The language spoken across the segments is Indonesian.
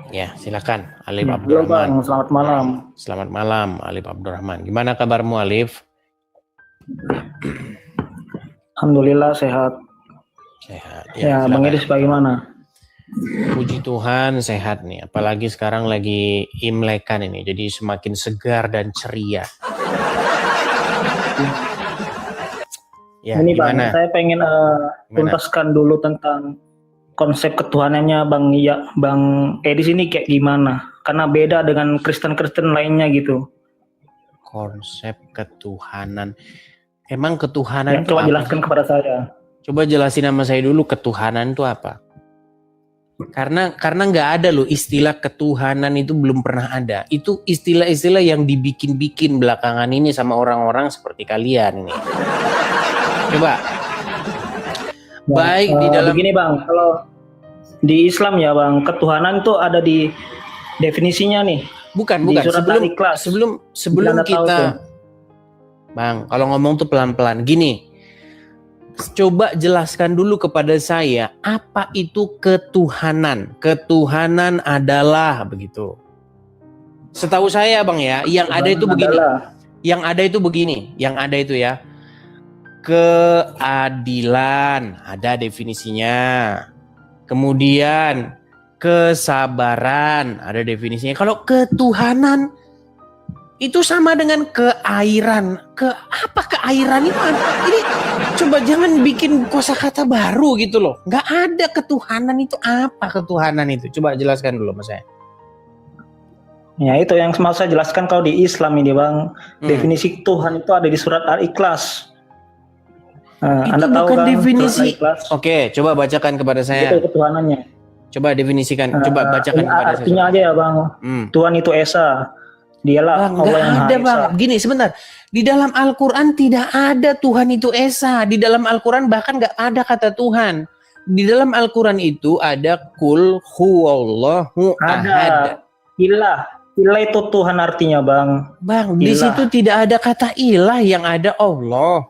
Ya, silakan Alif Halo Abdurrahman. Bang, selamat malam. Selamat malam Alif Abdurrahman. Gimana kabarmu Alif? Alhamdulillah sehat. Sehat. Ya, Bang Idris bagaimana? Puji Tuhan sehat nih. Apalagi sekarang lagi Imlekan ini, jadi semakin segar dan ceria. Ya, ini gimana? Bang, saya pengen tuntaskan dulu tentang konsep ketuhanannya Bang Edis ini kayak gimana? Karena beda dengan Kristen-Kristen lainnya gitu. Konsep ketuhanan. Emang ketuhanan Ya, itu coba apa jelaskan sih? kepada saya. Coba jelasin sama saya dulu ketuhanan itu apa? Karena nggak ada loh istilah ketuhanan, itu belum pernah ada. Itu istilah-istilah yang dibikin-bikin belakangan ini sama orang-orang seperti kalian ini. Coba. Ya, Baik di dalam. Begini Bang, kalau di Islam ya Bang, ketuhanan itu ada di definisinya nih. Bukan. Sebelum kita, Bang, kalau ngomong tuh pelan-pelan. Gini, coba jelaskan dulu kepada saya, apa itu ketuhanan? Ketuhanan adalah begitu. Setahu saya Bang ya, yang ada itu begini. Yang ada itu begini, yang ada itu ya. Keadilan, ada definisinya. Kemudian kesabaran, ada definisinya. Kalau ketuhanan itu sama dengan keairan. Apa keairan itu? Ini coba jangan bikin kosakata baru gitu loh. Nggak ada ketuhanan itu apa ketuhanan itu? Coba jelaskan dulu mas saya. Ya itu yang mau saya jelaskan kalau di Islam ini Bang. Definisi Tuhan itu ada di surat Al-Ikhlas. Itu Anda tahu bukan kan definisi. Oke, coba bacakan kepada saya. Itu ketuhanannya. Coba definisikan, coba bacakan kepada saya. Artinya aja ya Bang. Tuhan itu Esa. Dialah Bang, Allah yang Maha Esa. Bang. Gini sebentar. Di dalam Al-Quran tidak ada Tuhan itu Esa. Di dalam Al-Quran bahkan nggak ada kata Tuhan. Di dalam Al-Quran itu ada kul huwallahu ahad. Ilah itu Tuhan artinya Bang. Bang, di situ tidak ada kata ilah, yang ada Allah.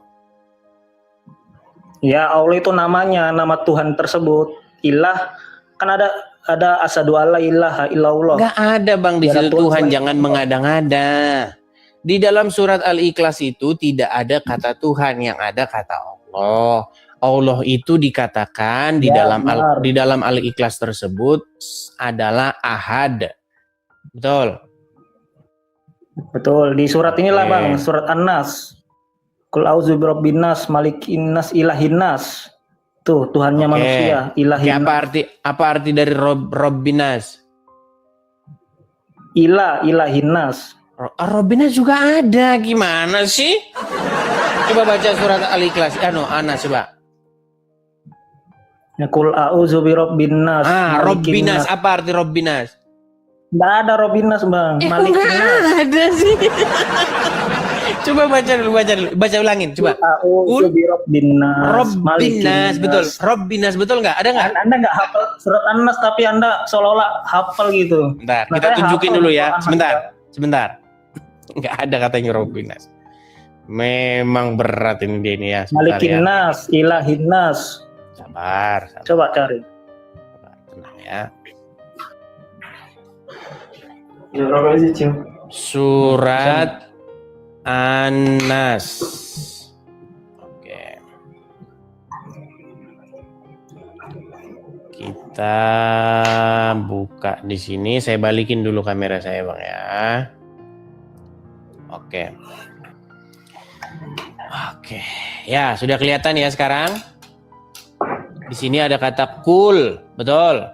Ya Allah itu namanya, nama Tuhan tersebut. Ilah kan ada asyhadu alla ilaha illallah. Nggak ada Bang di situ Tuhan, jangan mengada-ngada. Di dalam surat Al-Ikhlas itu tidak ada kata Tuhan, yang ada kata Allah. Allah itu dikatakan di dalam Al-Ikhlas tersebut adalah ahad. Betul. Betul, di surat inilah Bang, surat An-Nas. Qul a'udzu birabbin nas, malikin nas, ilahin nas. Tuh, Tuhannya manusia, ilahin. Apa arti dari Rabbin nas? Ilahin nas. Rabbin nas juga ada, gimana sih? Coba baca surat Al-Ikhlas, Anas coba. Qul a'udzu birabbin nas. Rabbin nas, apa arti Rabbin nas? Nggak ada Rabbin nas Bang, malikin nas. Nggak ada sih. Coba baca ulangin, coba. Rabbin nas, betul. Rabbin nas, betul nggak? Ada nggak? Anda nggak hafal surat An-Nas tapi Anda seolah-olah hafal gitu. Bentar, kita tunjukin dulu ya. Sebentar. Nggak ada katanya Rabbin nas. Memang berat ini dia ini ya. Malikin nas, ilahin nas. Sabar. Coba cari. Tenang ya. Surat An-Nas. Oke. Kita buka di sini. Saya balikin dulu kamera saya, Bang ya. Oke. Ya, sudah kelihatan ya sekarang? Di sini ada kata kul, betul?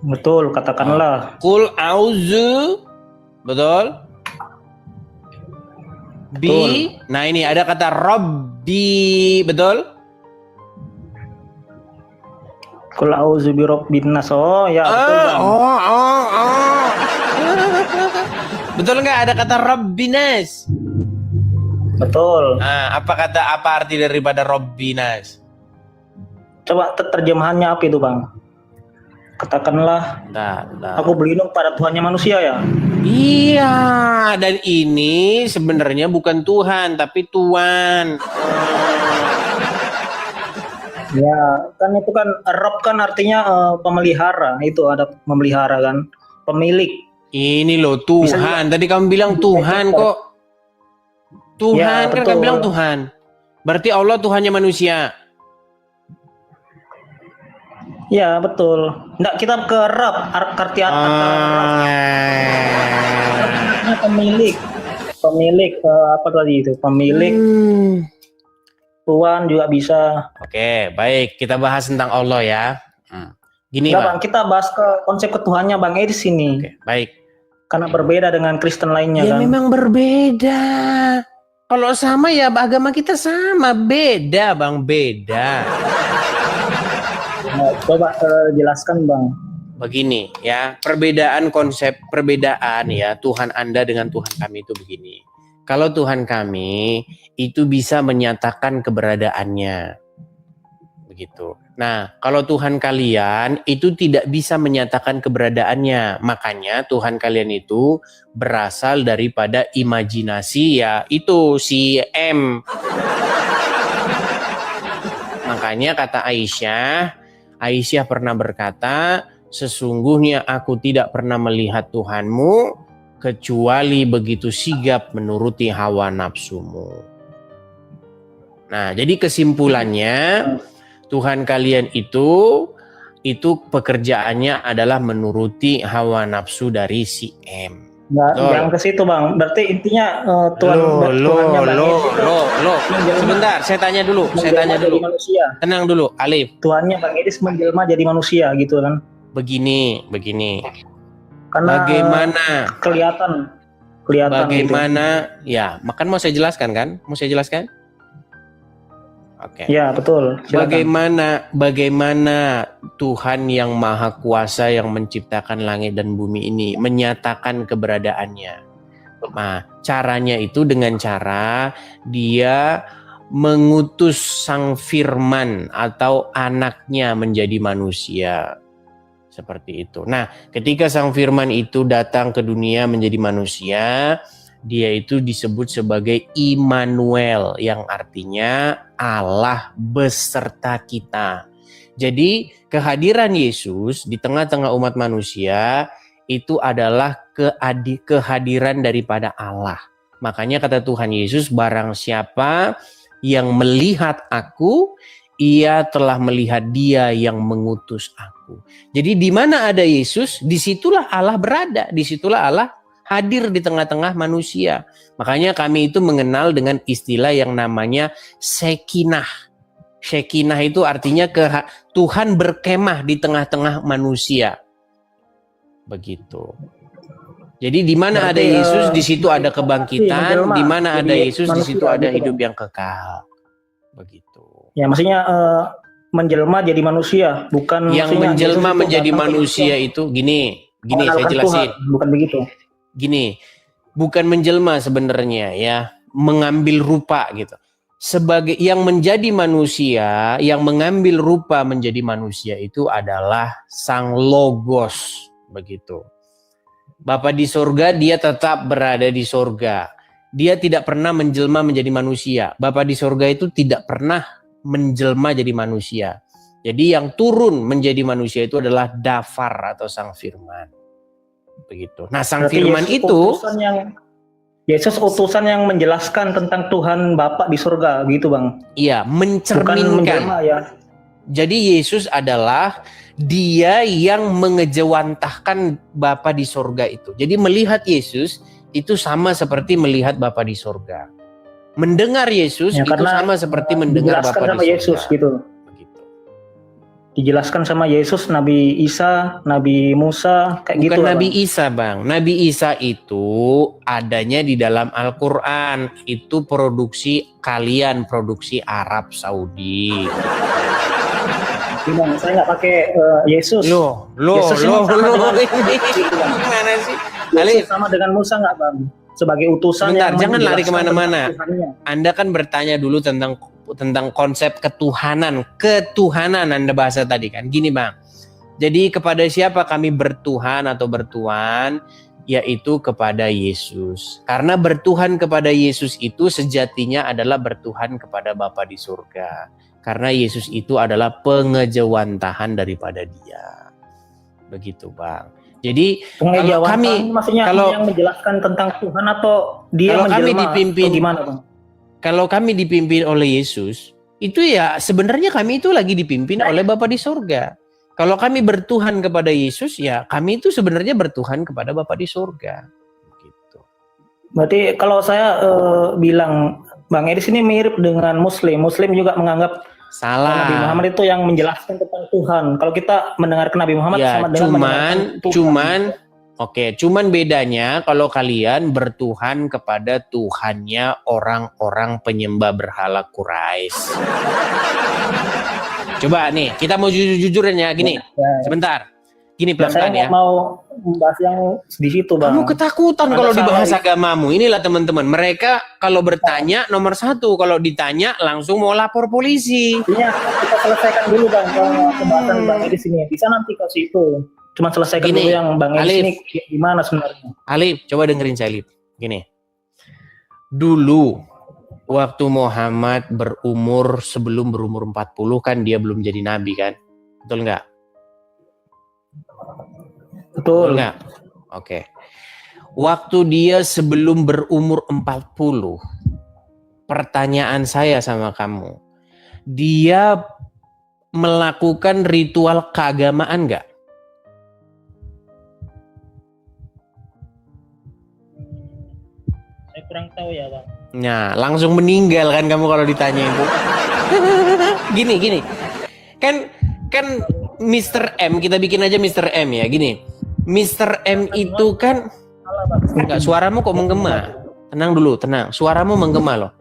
Betul, katakanlah. Kul auzu, betul? Bi, nah ini ada kata Robbi, betul? Kul auzu bi rabbin nas. Oh ya, betul Bang. Betul nggak ada kata Rabbinas? Betul. Nah, apa arti daripada Rabbinas? Coba terjemahannya apa itu Bang? Katakanlah, aku berlindung pada Tuhannya manusia ya. Iya, dan ini sebenarnya bukan Tuhan tapi Tuan. Ya, kan itu kan Rob kan artinya pemelihara, itu ada memelihara kan, pemilik. Ini loh Bisa Tuhan. Tadi kamu bilang Tuhan kok. Tuhan Ya, kan kamu betul. bilang Tuhan. Berarti Allah Tuhannya manusia. Ya, betul. Nggak, kita ke Rob, arti artinya pemilik. Pemilik apa tadi itu? Pemilik. Tuhan juga bisa. Oke, baik. Kita bahas tentang Allah ya. Gini, Nggak, Bang. Bang, kita bahas ke konsep ketuhannya Bang Edi sini. Oke, baik. Karena berbeda dengan Kristen lainnya Ya kan. memang berbeda. Kalau sama ya agama kita sama, beda Bang, beda. Nah, coba jelaskan Bang. Begini ya, perbedaan ya Tuhan Anda dengan Tuhan kami itu begini. Kalau Tuhan kami itu bisa menyatakan keberadaannya. Begitu. Nah, kalau Tuhan kalian itu tidak bisa menyatakan keberadaannya. Makanya Tuhan kalian itu berasal daripada imajinasi ya, itu si M. Makanya kata Aisyah pernah berkata, sesungguhnya aku tidak pernah melihat Tuhanmu kecuali begitu sigap menuruti hawa nafsumu. Nah, jadi kesimpulannya Tuhan kalian itu pekerjaannya adalah menuruti hawa nafsu dari si M. Jangan ke situ Bang. Berarti intinya Tuhannya Bang Edi. Sebentar, saya tanya dulu. Manusia. Tenang dulu, Alif. Tuhannya Bang Edi menjelma jadi manusia gitu kan. Begini. Karena Bagaimana gitu. Ya, makan mau saya jelaskan kan? Oke. Ya, betul. Bagaimana Tuhan yang Maha Kuasa yang menciptakan langit dan bumi ini menyatakan keberadaannya. Nah, caranya itu dengan cara dia mengutus Sang Firman atau anaknya menjadi manusia. Seperti itu. Nah, ketika Sang Firman itu datang ke dunia menjadi manusia, dia itu disebut sebagai Immanuel yang artinya Allah beserta kita. Jadi kehadiran Yesus di tengah-tengah umat manusia itu adalah kehadiran daripada Allah. Makanya kata Tuhan Yesus, barang siapa yang melihat aku, ia telah melihat dia yang mengutus aku. Jadi di mana ada Yesus, disitulah Allah berada, disitulah Allah hadir di tengah-tengah manusia. Makanya kami itu mengenal dengan istilah yang namanya Shekinah. Shekinah itu artinya Tuhan berkemah di tengah-tengah manusia. Begitu. Jadi di mana ada Yesus, di situ ada kebangkitan. Di mana ada Yesus, di situ ada hidup yang kekal. Begitu. Ya, maksudnya menjelma jadi manusia, bukan yang menjelma menjadi manusia itu gini saya jelasin. Tuhan, bukan begitu. Gini, bukan menjelma sebenarnya ya, mengambil rupa gitu. Sebagai yang menjadi manusia, yang mengambil rupa menjadi manusia itu adalah Sang Logos, begitu. Bapa di sorga, dia tetap berada di sorga. Dia tidak pernah menjelma menjadi manusia. Bapa di sorga itu tidak pernah menjelma jadi manusia. Jadi yang turun menjadi manusia itu adalah Dafar atau Sang Firman. Begitu. Nah, Sang Firman itu Yesus utusan yang menjelaskan tentang Tuhan Bapa di surga gitu, Bang. Iya, mencerminkan. Ya. Jadi Yesus adalah dia yang mengejawantahkan Bapa di surga itu. Jadi melihat Yesus itu sama seperti melihat Bapa di surga. Mendengar Yesus ya, itu sama seperti mendengar Bapa di surga. Yesus gitu. Dijelaskan sama Yesus, Nabi Isa, Nabi Musa, kayak gitu. Bukan Nabi Isa, Bang. Nabi Isa itu adanya di dalam Al-Quran. Itu produksi Arab Saudi. Bang, saya nggak pakai Yesus. Gimana sih? Yesus sama dengan Musa nggak, Bang? Sebagai utusan. Bentar, jangan lari kemana-mana. Anda kan bertanya dulu tentang konsep ketuhanan Anda bahasa tadi kan. Gini Bang, jadi kepada siapa kami bertuhan atau bertuan, yaitu kepada Yesus. Karena bertuhan kepada Yesus itu sejatinya adalah bertuhan kepada Bapa di surga. Karena Yesus itu adalah pengejawantahan daripada dia. Begitu, Bang. Jadi kalau kami maksudnya yang menjelaskan tentang Tuhan atau dia kalau kami dipimpin gimana, Bang? Kalau kami dipimpin oleh Yesus, itu ya sebenarnya kami itu lagi dipimpin oleh Bapa di surga. Kalau kami bertuhan kepada Yesus, ya kami itu sebenarnya bertuhan kepada Bapa di surga. Gitu. Berarti kalau saya bilang Bang Edis ini mirip dengan Muslim. Muslim juga menganggap salah. Nabi Muhammad itu yang menjelaskan tentang Tuhan. Kalau kita mendengarkan Nabi Muhammad ya, sama dengan cuman bedanya kalau kalian bertuhan kepada Tuhannya orang-orang penyembah berhala Quraisy. Coba nih, kita mau jujur-jujuran ya, gini. Sebentar. Gini pelan-pelan ya. Saya mau membahas yang di situ, Bang. Kamu ketakutan kalau dibahas agamamu. Inilah teman-teman. Mereka kalau bertanya nomor 1, kalau ditanya langsung mau lapor polisi. Iya, kita selesaikan dulu, Bang, pembahasan Bang Edis ini. Bisa nanti kasih itu. Cuma selesaikan dulu yang Bang Edis ini gimana sebenarnya. Alif, coba dengerin saya, Alif. Gini. Dulu waktu Muhammad sebelum berumur 40 kan dia belum jadi nabi kan? Betul nggak? Betul. Enggak. Oke. Waktu dia sebelum berumur 40, pertanyaan saya sama kamu, dia melakukan ritual keagamaan enggak? Saya kurang tahu ya, Bang. Nah, langsung meninggal kan kamu kalau ditanya itu. Gini. Kan Mr. M, kita bikin aja Mr. M ya, gini. Mr. M itu kan enggak, suaramu kok menggema. Tenang dulu, tenang. Suaramu menggema loh.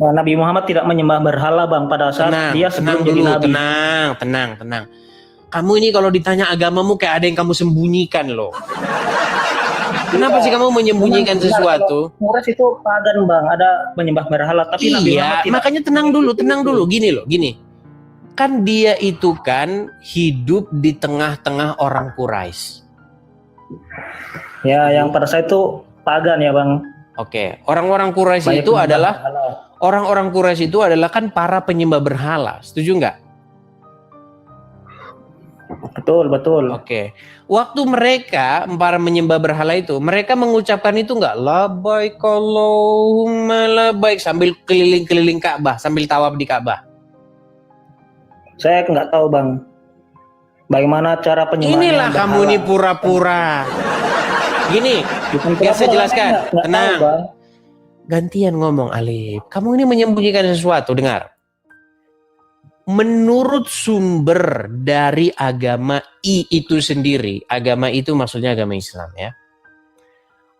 Nah, Nabi Muhammad tidak menyembah berhala, Bang, pada saat dia sebelum jadi nabi. Tenang. Kamu ini kalau ditanya agamamu kayak ada yang kamu sembunyikan loh. Kenapa sih kamu menyembunyikan sesuatu? Quraisy itu pagan, Bang, ada menyembah berhala, tapi Nabi Muhammad tidak. Makanya tenang dulu. Gini. Kan dia itu kan hidup di tengah-tengah orang Quraisy. Ya, yang pada saat itu pagan ya, Bang. Oke, orang-orang Quraisy itu adalah orang-orang Quraisy itu adalah kan para penyembah berhala. Setuju nggak? Betul. Oke. Waktu mereka para menyembah berhala itu, mereka mengucapkan itu nggak? Labbaik Allahumma labbaik sambil keliling-keliling Ka'bah, sambil tawaf di Ka'bah. Saya nggak tahu, Bang. Bagaimana cara penyembahan? Inilah kamu ini pura-pura. Gini, biar saya jelaskan. Tenang. Gantian ngomong, Alif. Kamu ini menyembunyikan sesuatu, dengar. Menurut sumber dari agama itu sendiri, agama itu maksudnya agama Islam ya.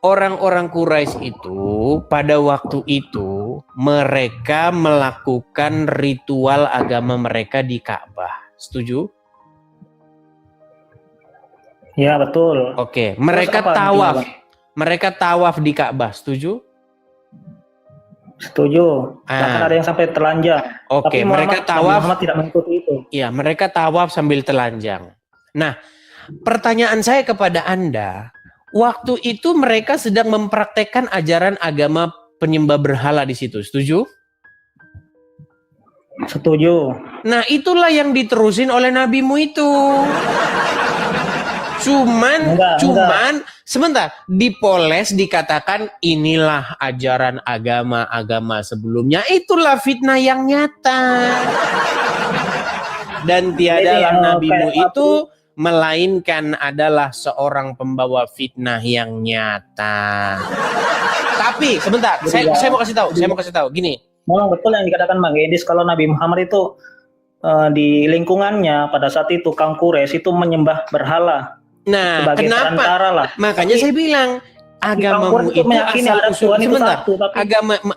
Orang-orang Quraisy itu pada waktu itu mereka melakukan ritual agama mereka di Ka'bah. Setuju? Ya, betul. Oke, mereka tawaf. Mereka tawaf di Ka'bah. Setuju? Setuju. Bahkan ada yang sampai telanjang. Oke, mereka tawaf. Muhammad tidak mengikuti itu. Iya, mereka tawaf sambil telanjang. Nah, pertanyaan saya kepada Anda, waktu itu mereka sedang mempraktekkan ajaran agama penyembah berhala di situ. Setuju? Setuju. Nah, itulah yang diterusin oleh nabimu itu. Cuman sebentar, dipoles dikatakan inilah ajaran agama sebelumnya. Itulah fitnah yang nyata. Dan tiadalah nabimu itu melainkan adalah seorang pembawa fitnah yang nyata. Tapi sebentar, saya mau kasih tahu gini. Memang betul yang dikatakan Bang Edis, kalau Nabi Muhammad itu di lingkungannya pada saat itu kaum Quraisy itu menyembah berhala. Nah, kenapa? Makanya saya bilang agamamu itu asal usul sebentar.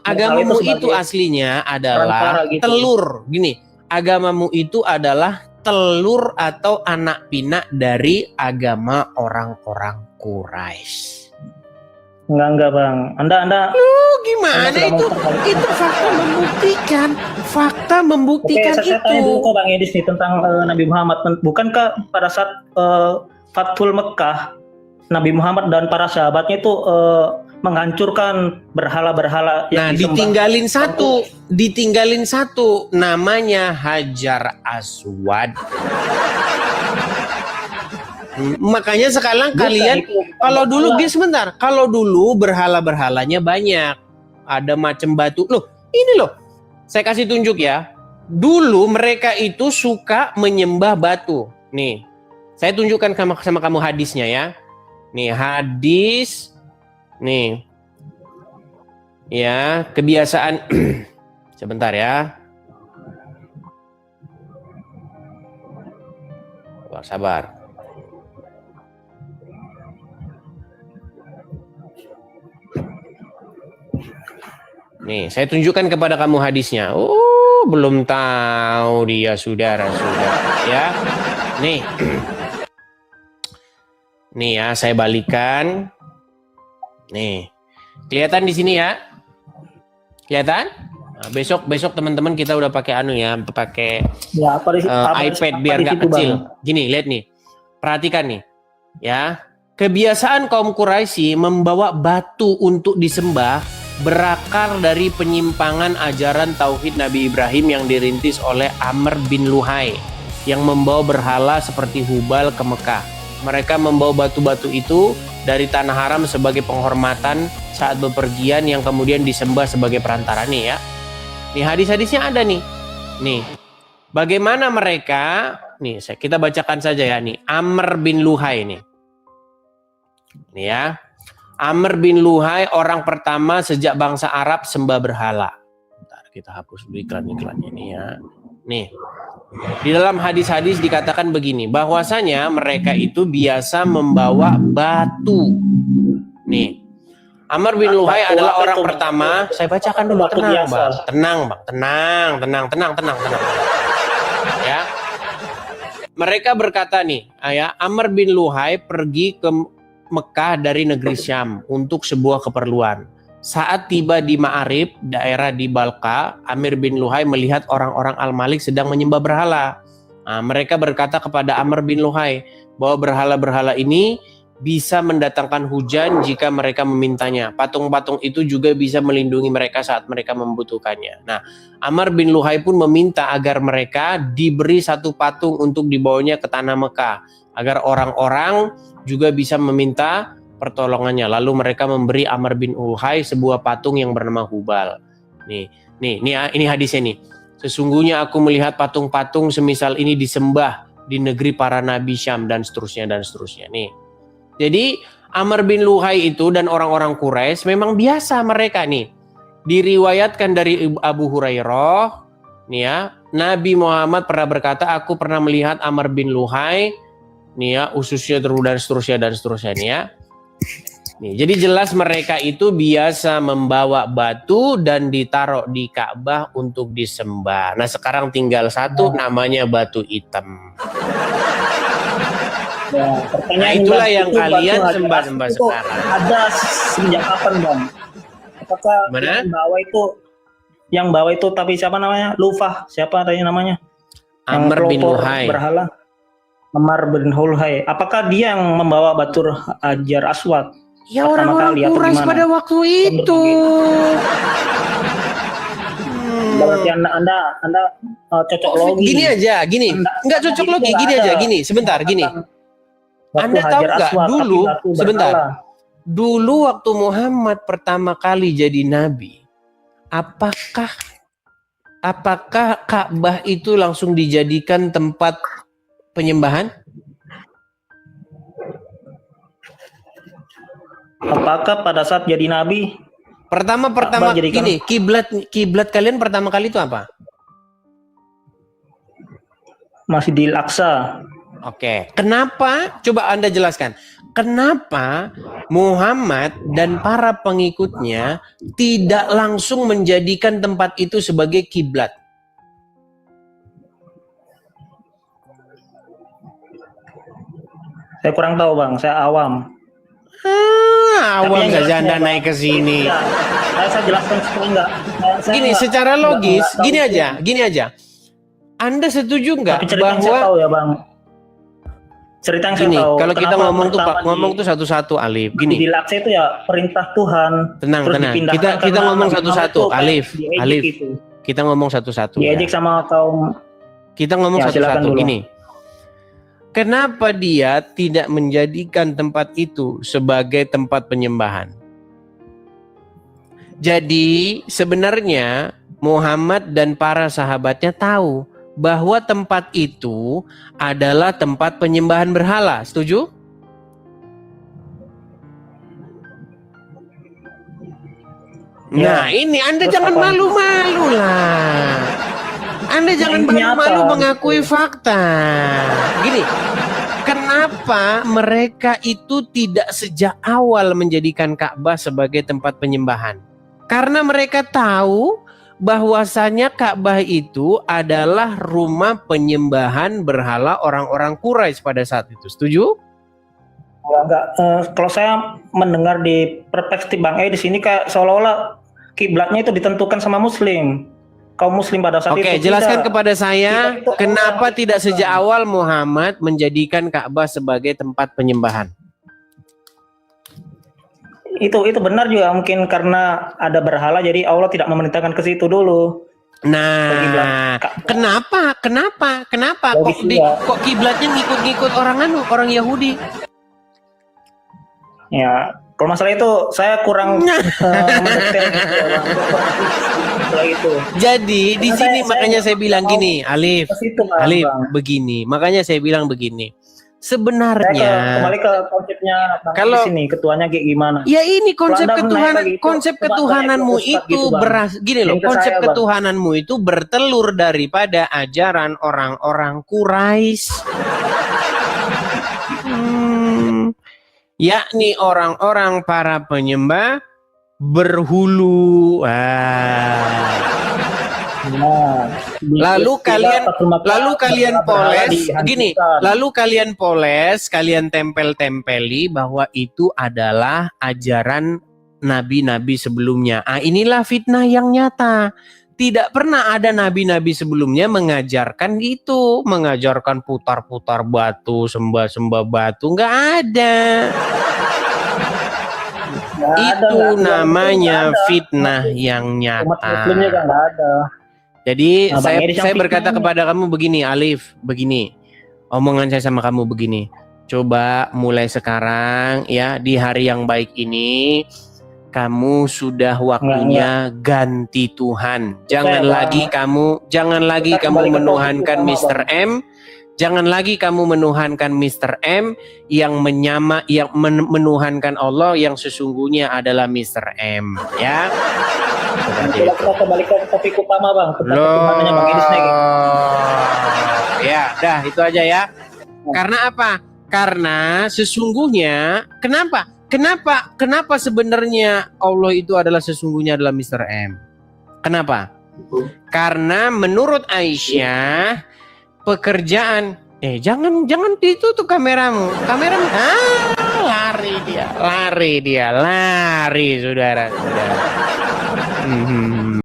Agamamu itu aslinya adalah telur. Gini, agamamu itu adalah telur atau anak pinak dari agama orang-orang Quraisy. Enggak, Bang. Anda gimana itu? Itu fakta membuktikan. Oke, saya tanya dulu ke Bang Edis nih tentang Nabi Muhammad. Bukankah pada saat Fathul Mekah, Nabi Muhammad dan para sahabatnya itu menghancurkan berhala-berhala yang disembah. ditinggalin satu namanya Hajar Aswad. Makanya sekarang kalian kalau dulu sebentar, kalau dulu berhala-berhalanya banyak, ada macam batu. Loh, ini loh. Saya kasih tunjuk ya. Dulu mereka itu suka menyembah batu. Nih. Saya tunjukkan sama kamu hadisnya ya. Nih, hadis. Nih. Ya, kebiasaan sebentar ya. Sabar. Nih, saya tunjukkan kepada kamu hadisnya. Oh, belum tahu dia, saudara-saudara ya. Nih. Nih ya, saya balikan. Nih. Kelihatan di sini ya? Kelihatan? Nah, besok teman-teman kita udah pakai pakai iPad biar nggak kecil. Bang. Gini, lihat nih. Perhatikan nih. Ya. Kebiasaan kaum Quraisy membawa batu untuk disembah berakar dari penyimpangan ajaran tauhid Nabi Ibrahim yang dirintis oleh Amr bin Luhai yang membawa berhala seperti Hubal ke Mekah. Mereka membawa batu-batu itu dari tanah haram sebagai penghormatan saat bepergian yang kemudian disembah sebagai perantara nih ya. Nih hadis-hadisnya ada nih. Nih. Bagaimana mereka? Nih kita bacakan saja ya nih. Amr bin Luhai nih. Nih ya. Amr bin Luhai orang pertama sejak bangsa Arab sembah berhala. Bentar, kita hapus dulu iklan-iklannya nih ya. Nih. Di dalam hadis-hadis dikatakan begini, bahwasanya mereka itu biasa membawa batu. Nih. Amr bin Luhai adalah orang pertama. Saya bacakan dulu, tenang, Bang. Ya. Mereka berkata nih, ya, Amr bin Luhai pergi ke Mekah dari negeri Syam untuk sebuah keperluan. Saat tiba di Ma'arib, daerah di Balqa, Amr bin Luhai melihat orang-orang Al-Malik sedang menyembah berhala. Nah, mereka berkata kepada Amr bin Luhai bahwa berhala-berhala ini bisa mendatangkan hujan jika mereka memintanya. Patung-patung itu juga bisa melindungi mereka saat mereka membutuhkannya. Nah, Amr bin Luhai pun meminta agar mereka diberi satu patung untuk dibawanya ke tanah Mekah, agar orang-orang juga bisa meminta pertolongannya. Lalu mereka memberi Amr bin Luhai sebuah patung yang bernama Hubal. Ini hadisnya nih. Sesungguhnya aku melihat patung-patung semisal ini disembah di negeri para nabi Syam dan seterusnya. Nih. Jadi Amr bin Luhai itu dan orang-orang Quraisy memang biasa mereka nih. Diriwayatkan dari Abu Hurairah, nih ya, Nabi Muhammad pernah berkata, aku pernah melihat Amr bin Luhai, nih ya, ususnya dan seterusnya nih ya. Nih, jadi jelas mereka itu biasa membawa batu dan ditaruh di Ka'bah untuk disembah. Nah, sekarang tinggal satu namanya batu hitam. Ya, nah, itulah yang kalian sembah-sembah sekarang. Ada sejak kapan, Bang? Apakah yang bawa itu tapi siapa namanya? Lufah, siapa tadi namanya? Amr bin Luhai. Berhala. Amr bin Luhai. Apakah dia yang membawa batu Hajar Aswad? Ya, orang-orang Quraisy pada waktu itu. Berarti anda cocok logi. Gini aja, gini. Enggak cocok logi, gini aja, gini. Sebentar, gini. Anda tahu nggak dulu, sebentar. Dulu waktu Muhammad pertama kali jadi nabi, apakah Ka'bah itu langsung dijadikan tempat penyembahan? Apakah pada saat jadi nabi pertama gini, kiblat kalian pertama kali itu apa? Masjidil Aqsa. Oke, kenapa? Coba Anda jelaskan. Kenapa Muhammad dan para pengikutnya tidak langsung menjadikan tempat itu sebagai kiblat? Saya kurang tahu, Bang. Saya awam. Awam saja Anda naik ke sini. Ya, saya jelaskan supaya enggak. Gini, secara logis, gini aja. Anda setuju nggak bahwa saya tahu ya, Bang. cerita yang saya Gini, tahu. kalau kita Kenapa ngomong tuh satu-satu, Alif. Gini. Di Laksa itu ya perintah Tuhan. Tenang. Kita ngomong satu-satu, Alif. Kita ngomong satu-satu. Diejek sama kaum. Kita ngomong Ya, satu-satu. dulu. Gini. Kenapa dia tidak menjadikan tempat itu sebagai tempat penyembahan? Jadi sebenarnya Muhammad dan para sahabatnya tahu bahwa tempat itu adalah tempat penyembahan berhala. Setuju? Nah, ini Anda jangan malu-malu lah. Anda jangan malu-malu mengakui fakta. Gini, kenapa mereka itu tidak sejak awal menjadikan Ka'bah sebagai tempat penyembahan? Karena mereka tahu bahwasanya Ka'bah itu adalah rumah penyembahan berhala orang-orang Quraisy pada saat itu. Setuju? Enggak. Kalau saya mendengar di perspektif Bang di sini kayak seolah-olah kiblatnya itu ditentukan sama Muslim. Kaum Muslim pada saat itu. Oke, jelaskan kepada saya kenapa tidak sejak awal Muhammad menjadikan Ka'bah sebagai tempat penyembahan. Itu benar juga, mungkin karena ada berhala jadi Allah tidak memerintahkan ke situ dulu. Nah, kenapa? Kok kiblatnya ngikut-ngikut orang Yahudi? Ya, kalau masalah itu saya kurang mendetail itu. Jadi di sini makanya saya bilang gini, Alif, begini. Makanya saya bilang begini. Sebenarnya kembali ke konsepnya kalau di sini ketuanya kayak gimana? Ya ini konsep ketuhananmu itu gini loh, konsep ketuhananmu itu bertelur daripada ajaran orang-orang Quraisy. Yakni orang-orang para penyembah berhulu. Lalu kalian tempel-tempeli bahwa itu adalah ajaran nabi-nabi sebelumnya. Inilah fitnah yang nyata. Tidak pernah ada nabi-nabi sebelumnya mengajarkan itu, mengajarkan putar-putar batu, sembah-sembah batu, nggak ada. Itu namanya fitnah yang nyata. Jadi saya berkata kepada kamu begini, Alif, begini. Omongan saya sama kamu begini. Coba mulai sekarang ya, di hari yang baik ini kamu sudah waktunya ganti Tuhan. Jangan lagi kamu menuhankan Mr. M. Jangan lagi kamu menuhankan Mr. M yang menuhankan Allah yang sesungguhnya adalah Mr. M, ya. Kita kembali ke topik utama, Bang. Ya, dah itu aja ya. Karena apa? Karena sesungguhnya Kenapa sebenarnya Allah itu sesungguhnya adalah Mr. M? Kenapa? Karena menurut Aisyah pekerjaan jangan ditutup kameramu. Lari saudara.